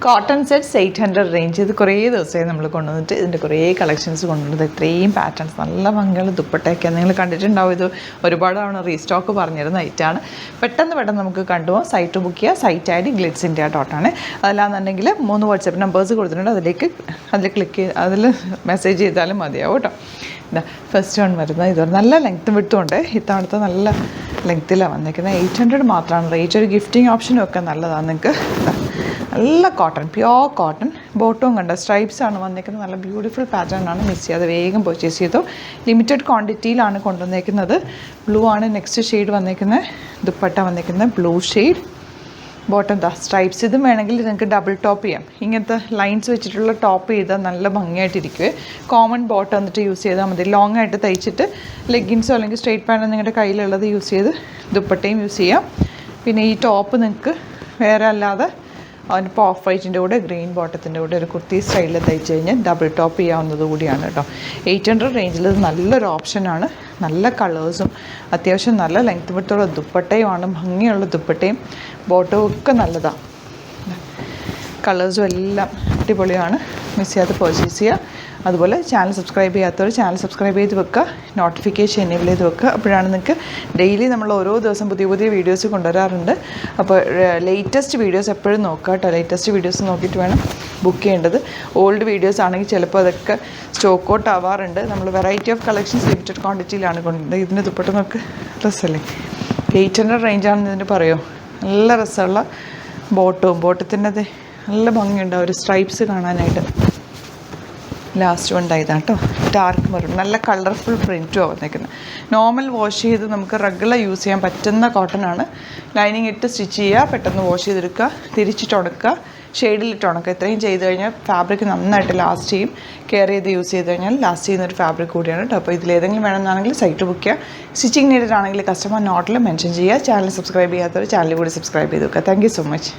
Cotton sets 800 range. ഇത് കുറേ ദിവസമായി നമ്മൾ കൊണ്ടുവന്നിട്ട് ഇതിൻ്റെ കുറേ കളക്ഷൻസ് കൊണ്ടുവന്നത്. ഇത്രയും പാറ്റേൺസ് നല്ല ഭംഗിയുള്ള ദുപ്പട്ടയൊക്കെ നിങ്ങൾ കണ്ടിട്ടുണ്ടാവും. ഇത് ഒരുപാട് തവണ റീസ്റ്റോക്ക് പറഞ്ഞിരുന്ന ഐറ്റാണ്. പെട്ടെന്ന് നമുക്ക് കണ്ടുപോകാം. സൈറ്റ് ബുക്ക് ചെയ്യുക. Site I D glitz India .ആണ്. അതല്ലാന്നുണ്ടെങ്കിൽ 3 വാട്സപ്പ് നമ്പേഴ്സ് കൊടുത്തിട്ടുണ്ട്. അതിൽ ക്ലിക്ക് ചെയ്ത് അതിൽ മെസ്സേജ് ചെയ്താലും മതിയാവും കേട്ടോ. ഇതാ ഫസ്റ്റ് വൺ വരുന്നത്. ഇതൊരു നല്ല ലെങ്ത്തും വിട്ടുമുണ്ട്. ഇത്തവണത്തെ നല്ല ലെങ്ത്തിലാണ് വന്നിരിക്കുന്നത്. 800 മാത്രമാണ് റേറ്റ്. ഒരു ഗിഫ്റ്റിംഗ് ഓപ്ഷനും ഒക്കെ നല്ലതാണ് നിങ്ങൾക്ക്. നല്ല കോട്ടൺ, പ്യോർ കോട്ടൺ. ബോട്ടവും കണ്ട സ്ട്രൈപ്സ് ആണ് വന്നിരിക്കുന്നത്. നല്ല ബ്യൂട്ടിഫുൾ പാറ്റേൺ ആണ്. മിസ് ചെയ്യാതെ വേഗം പർച്ചേസ് ചെയ്തു. ലിമിറ്റഡ് ക്വാണ്ടിറ്റിയിലാണ് കൊണ്ടുവന്നേക്കുന്നത്. ബ്ലൂ ആണ് നെക്സ്റ്റ് ഷെയ്ഡ് വന്നിരിക്കുന്നത്. ദുപ്പട്ട വന്നിരിക്കുന്നത് ബ്ലൂ ഷെയ്ഡ്. Bottom stripes. ഇതും വേണമെങ്കിൽ നിങ്ങൾക്ക് ഡബിൾ ടോപ്പ് ചെയ്യാം. ഇങ്ങനത്തെ ലൈൻസ് വെച്ചിട്ടുള്ള ടോപ്പ് ചെയ്താൽ നല്ല ഭംഗിയായിട്ടിരിക്കുവേ. കോമൺ ബോട്ടം വന്നിട്ട് യൂസ് ചെയ്താൽ മതി. ലോങ് ആയിട്ട് തയ്ച്ചിട്ട് ലെഗിൻസോ അല്ലെങ്കിൽ സ്ട്രെയിറ്റ് പാൻറ്റോ നിങ്ങളുടെ കയ്യിലുള്ളത് യൂസ് ചെയ്ത് ദുപ്പട്ടയും യൂസ് ചെയ്യാം. പിന്നെ ഈ ടോപ്പ് നിങ്ങൾക്ക് വേറെ അല്ലാതെ അതിനിപ്പോൾ ഓഫ് വൈറ്റിൻ്റെ കൂടെ ഗ്രീൻ ബോട്ടത്തിൻ്റെ കൂടെ ഒരു കുർത്തി സ്റ്റൈലിൽ തയ്ച്ച് കഴിഞ്ഞാൽ ഡബിൾ ടോപ്പ് ചെയ്യാവുന്നത് കൂടിയാണ് കേട്ടോ. 800 റേഞ്ചിൽ ഇത് നല്ലൊരു ഓപ്ഷനാണ്. നല്ല കളേഴ്സും അത്യാവശ്യം നല്ല ലെങ്ത് വിട്ടുള്ള ദുപ്പട്ടയുമാണ്. ഭംഗിയുള്ള ദുപ്പട്ടയും ബോട്ടവും ഒക്കെ നല്ലതാണ്. കളേഴ്സും എല്ലാം അടിപൊളിയാണ്. മിസ് ചെയ്യാതെ പർച്ചേസ് ചെയ്യുക. അതുപോലെ ചാനൽ സബ്സ്ക്രൈബ് ചെയ്യാത്തവർ ചാനൽ സബ്സ്ക്രൈബ് ചെയ്ത് വെക്കുക. നോട്ടിഫിക്കേഷൻ എനേബിൾ ചെയ്ത് വെക്കുക. അപ്പോഴാണ് നിങ്ങൾക്ക് ഡെയിലി നമ്മൾ ഓരോ ദിവസം പുതിയ വീഡിയോസ് കൊണ്ടുവരാറുണ്ട്. അപ്പോൾ ലേറ്റസ്റ്റ് വീഡിയോസ് എപ്പോഴും നോക്കുക കേട്ടോ. ലേറ്റസ്റ്റ് വീഡിയോസ് നോക്കിയിട്ട് വേണം ബുക്ക് ചെയ്യേണ്ടത്. ഓൾഡ് വീഡിയോസ് ആണെങ്കിൽ ചിലപ്പോൾ അതൊക്കെ സ്റ്റോക്ക് ഔട്ട് ആവാറുണ്ട്. നമ്മൾ വെറൈറ്റി ഓഫ് കളക്ഷൻസ് ലിമിറ്റഡ് ക്വാണ്ടിറ്റിയിലാണ് കൊണ്ടുവരുന്നത്. ഇതിന് ദുപ്പട്ട നമുക്ക് ഡ്രസ്സല്ലേ 800 റേഞ്ചാണെന്ന് ഇതിന് പറയുമോ. നല്ല രസമുള്ള ബോട്ടത്തിൻ്റെ നല്ല ഭംഗിയുണ്ട് ഒരു സ്ട്രൈപ്സ് കാണാനായിട്ട്. ലാസ്റ്റ് ഉണ്ടായതാണ് കേട്ടോ. Dark maroon. നല്ല കളർഫുൾ പ്രിൻറ്റും വന്നിരിക്കുന്നത്. നോർമൽ വാഷ് ചെയ്ത് നമുക്ക് റെഗുലർ യൂസ് ചെയ്യാൻ പറ്റുന്ന കോട്ടനാണ്. ലൈനിങ് ഇട്ട് സ്റ്റിച്ച് ചെയ്യുക. പെട്ടെന്ന് വാഷ് ചെയ്തെടുക്കുക. തിരിച്ചിട്ട് ഉണക്കുക. ഷെയ്ഡിലിട്ട് ഉണക്കുക. ഇത്രയും ചെയ്ത് കഴിഞ്ഞാൽ ഫാബ്രിക് നന്നായിട്ട് ലാസ്റ്റ് ചെയ്യും. കെയർ ചെയ്ത് യൂസ് ചെയ്ത് കഴിഞ്ഞാൽ ലാസ്റ്റ് ചെയ്യുന്നൊരു ഫാബ്രിക് കൂടിയാണ് കേട്ടോ. അപ്പോൾ ഇതിലേതെങ്കിലും വേണമെന്നാണെങ്കിൽ സൈറ്റ് ബുക്ക് ചെയ്യുക. സ്റ്റിച്ചിങ് നീഡഡ് ആണെങ്കിൽ കസ്റ്റമർ നോട്ടിൽ മെൻഷൻ ചെയ്യുക. ചാനൽ സബ്സ്ക്രൈബ് ചെയ്യാത്തവർ ചാനൽ കൂടി സബ്സ്ക്രൈബ് ചെയ്ത് വെക്കുക. Thank you so much.